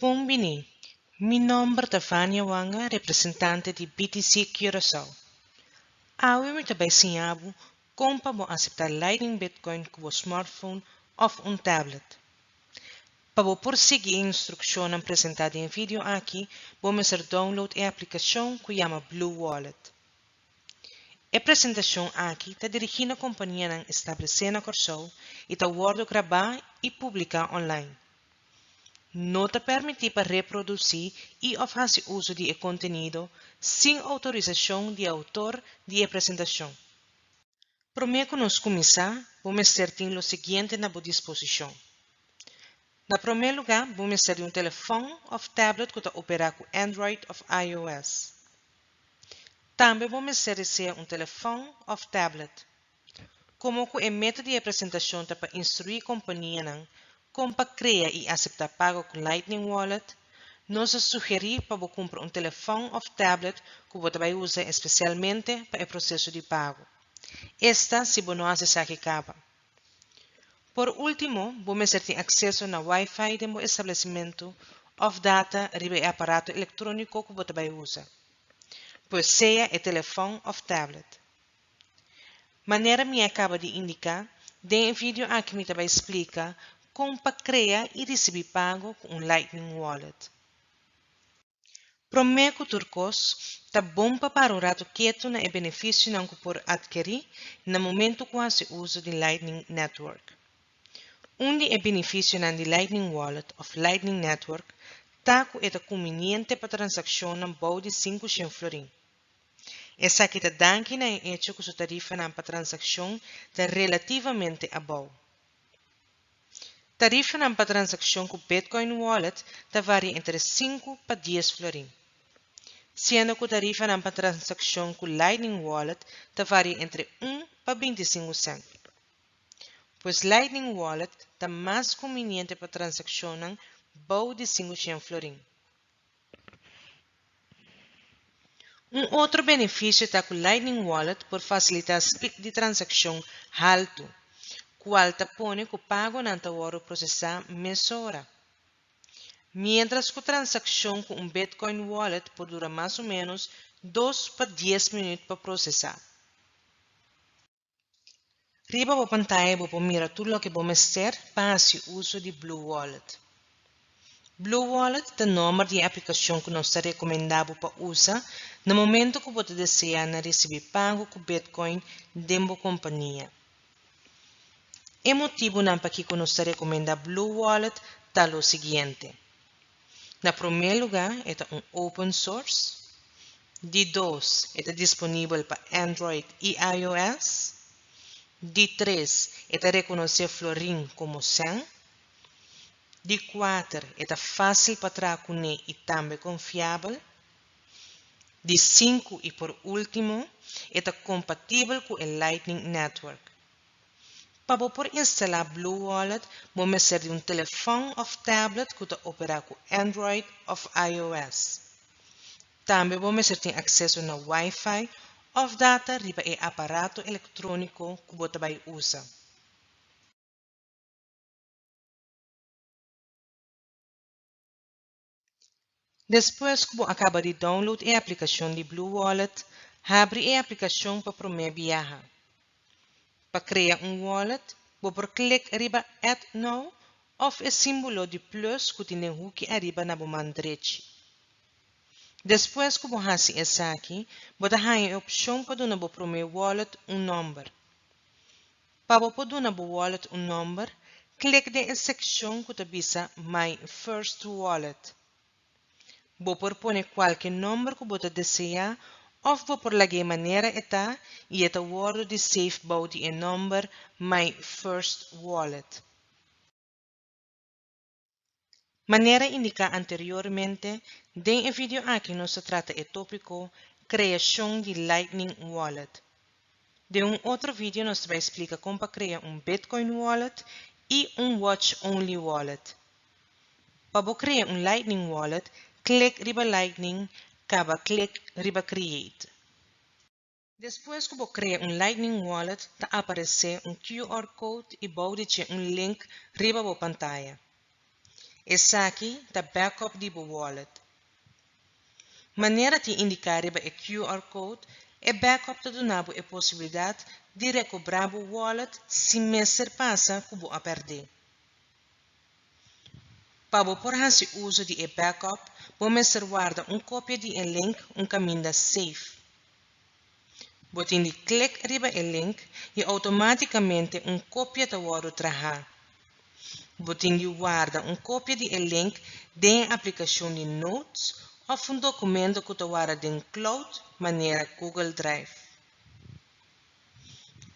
Buongiorno, mi nome è Tafania Wanga, representante di BTC Curaçao. Hoje eu também ensinavo como para aceitar Lightning Bitcoin com o smartphone ou tablet. Para prosseguir a instrução apresentada em vídeo aqui, vamos fazer download a aplicação que chama Blue Wallet. A apresentação aqui está dirigida à companhia estabelecida na Curaçao e está gravada e publicada online. Não te permite para reproduzir e ou fazer uso de conteúdo sem autorização do autor de apresentação. Para começar, vamos ter o seguinte na disposição. Na primeiro lugar, vamos ter um telefone ou tablet que opera com Android ou iOS. Também vamos ter um telefone ou tablet. Como o método de apresentação para instruir a companhia como para criar e aceitar pago com Lightning Wallet, nós sugerimos para comprar um telefone ou tablet que você vai usar especialmente para o processo de pago. Esta se você não acessa que acaba. Por último, vamos ter acesso ao Wi-Fi do estabelecimento ou data riba o aparato eletrônico que você vai usar, pois seja o telefone ou tablet. Maneira me acaba de indicar, em vídeo aqui me vai explicar como para criar e receber pago com um Lightning Wallet. Prometo turcos, tá bom para o rato quieto na benefício não que por adquirir no momento que se usa de Lightning Network. Onde benefício na de Lightning Wallet ou Lightning Network, tá com é conveniente para transação na bom de 500 florim. Essa aqui tá dando na hecho que sua tarifa na para transação tá relativamente a bom. Tarifa na para transação com Bitcoin Wallet tá varia entre 5 para 10 florim. Sendo que a tarifa na para transação com Lightning Wallet tá varia entre 1 para 25 centavos. Pois Lightning Wallet está mais conveniente para transacionar bom de 500 florim. Outro benefício está com Lightning Wallet por facilitar o speed de transação alto, qual te põe que o pago não está processar meia hora. Mientras que a transação com um Bitcoin Wallet pode durar mais ou menos 2 para 10 minutos para processar. Riba a pantalla vou mirar tudo o que vamos ter para o uso de Blue Wallet. Blue Wallet é o nome de aplicação que nós recomendamos para usar no momento que você deseja receber pago com Bitcoin de uma companhia. O motivo para que nós recomendamos Blue Wallet é o seguinte. Na primeiro lugar, é um open source. De 2, é disponível para Android e iOS. De 3, é reconhecer florim como 100. De 4, é fácil para trabalhar e também confiável. De 5, e por último, é compatível com o Lightning Network. Para poder instalar Blue Wallet, vamos ter um telefone ou tablet que opera com Android ou iOS. Também vamos ter acesso ao Wi-Fi ou data riba o aparato eletrônico que você vai usar. Depois que você acaba de download a aplicação de Blue Wallet, abre a aplicação para primeira viagem. Para criar wallet, você clica riba Add Now ou o símbolo de plus que tem no hook arriba na mão direita. Depois que você faz isso aqui, você tem a opção para dar para primeiro wallet número. Para você dar para wallet número, clique na seção que diz My First Wallet. Você pode qualquer número que você deseja ou você pode de maneira eta e eta word de save body e número My First Wallet. Maneira indicada anteriormente, em vídeo aqui nós trata o tópico criação de Lightning Wallet. De outro vídeo nós vai explicar como criar Bitcoin Wallet e Watch Only Wallet. Para criar Lightning Wallet, clique riba Lightning, clique riba Create. Depois que você cria Lightning Wallet, vai aparecer QR Code e pode ter link riba a pantalla. Essa aqui é o backup do wallet. Maneira de indicar o QR Code é backup de donar a possibilidade de recuperar o wallet se mês passa que você perder. Para por esse uso de backup, você guarda cópia de link caminho safe. Você clica riba o link e automaticamente cópia da waro traha. Você guarda cópia de link da aplicação de Notes ou documento que você guarda em cloud, maneira Google Drive.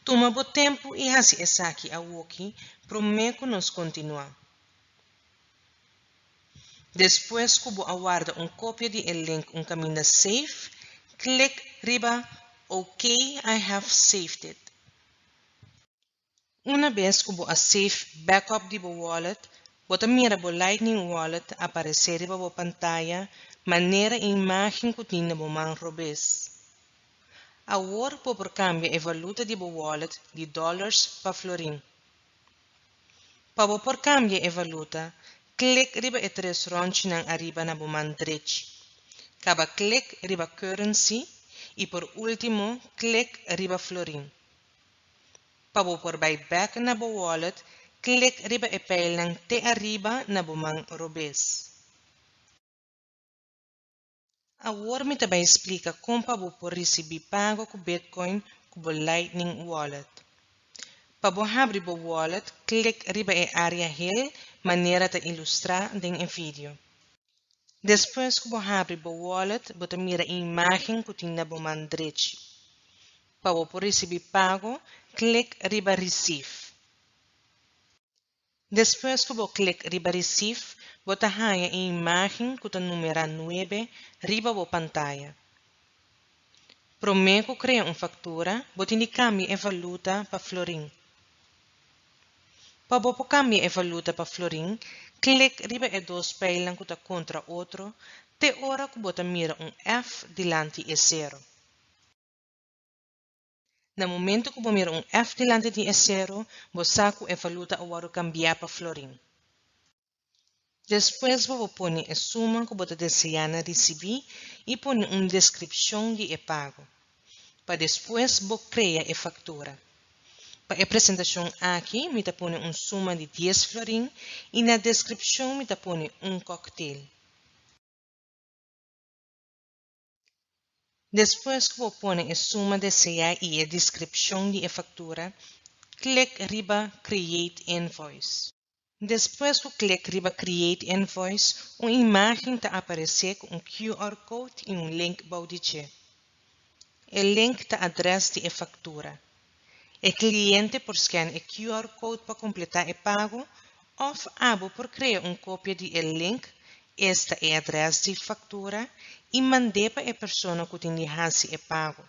Toma o tempo e assim essa aqui a aqui, prometo nos continuar. Depois que você guarda cópia de link caminho safe, clique riba OK, I have saved it. Una vez que você save backup de seu wallet, você mira o Lightning Wallet aparecer na sua pantalla, maneira a imagem que tem na sua mão robês. Agora, você cambia a valuta de seu wallet de dólares para florim. Para você cambiar a valuta, clique riba a três ronchinhos arriba na sua mão direita. Caba clique riba Currency e, por último, clique riba florim. Para você buy back na seu wallet, clique riba a peilang te arriba na sua mão robês. Agora me também explica como você receber pago com Bitcoin com o Lightning Wallet. Para você abrir o wallet, clique riba a área Hill, maneira de ilustrar em vídeo. Depois que você abre o wallet, você mira a imagem que tem na sua mão direita. Para você receber pago, clique riba Receive. Depois que você clica riba Receive, você ganha a imagem que tem o número 9 riba da pantalla. Prometo criar uma fatura, você cambia a valuta para florim. Para você cambiar a valuta para florim, clique riba a dois peilang que está contra outro, até hora que você mira F delante de 0. No momento que você mira F delante de 0, você saca a valuta a cambiar para florim. Depois você põe a suma que você deseja receber e põe uma descrição de pago. Para depois você criar a fatura. Para a apresentação aqui, me põe uma suma de 10 florim e na descrição me põe cocktail. Depois que você põe a suma desejada e a descrição de fatura, clique riba Create Invoice. Depois que clique riba Create Invoice, uma imagem está aparecer com QR Code e link baudiche. O link está adresse de fatura. O cliente por scan o QR Code para completar o pago, ou abo por criar cópia de link, esta é a adresse de fatura, e mandar para a pessoa que tem de fazer o pago.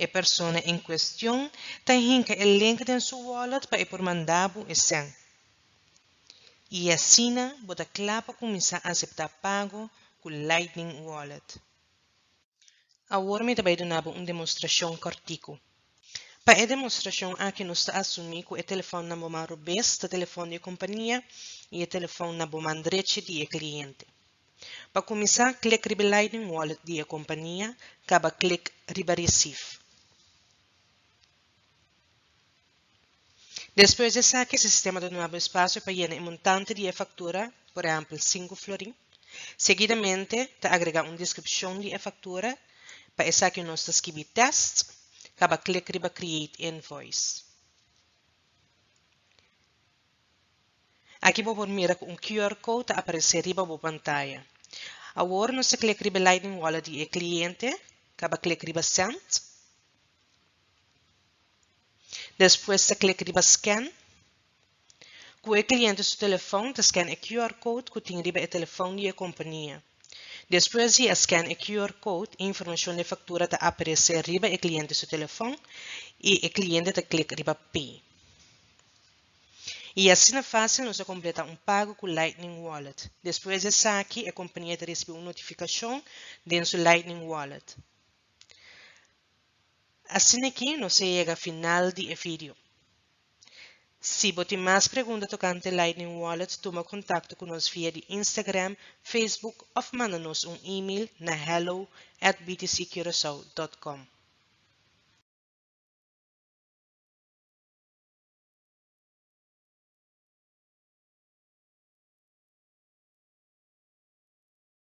A pessoa em questão tem o link em seu wallet para por mandar o sen. E assim, você claro para começar a aceitar pago com Lightning Wallet. Agora me também dar uma demonstração cortico. Para a demonstração aqui nós está assumir que o telefone na mão robês é o telefone de companhia e o telefone na mão direita de cliente. Para começar, clique riba Lightning Wallet de companhia, acaba clique riba Receive. Depois de saque, o sistema de novo espaço para llenar o montante de fatura, por exemplo, 5 florim. Seguidamente, te agrega uma descrição de fatura. Para essa aqui nós está escrever test, acaba clique riba Create Invoice. Aqui vou mirar com QR Code a aparecer riba da pantalla. Agora nós clique riba Lightning Wallet de cliente, acaba clique riba Send. Depois se clique riba Scan. Com o cliente seu telefone, te scan o QR Code que tem riba o telefone de companhia. Depois de scan o QR Code, a informação de fatura te aparecer riba o cliente seu telefone e o cliente te clica riba Pay. E assim é fácil nós completar pago com Lightning Wallet. Depois de saque, a companhia te recebe uma notificação dentro do Lightning Wallet. Assim aqui nós chega ao final do vídeo. Se você tem mais perguntas tocante Lightning Wallet, toma contato conosco via de Instagram, Facebook ou manda-nos um e-mail na hello@btccuracao.com.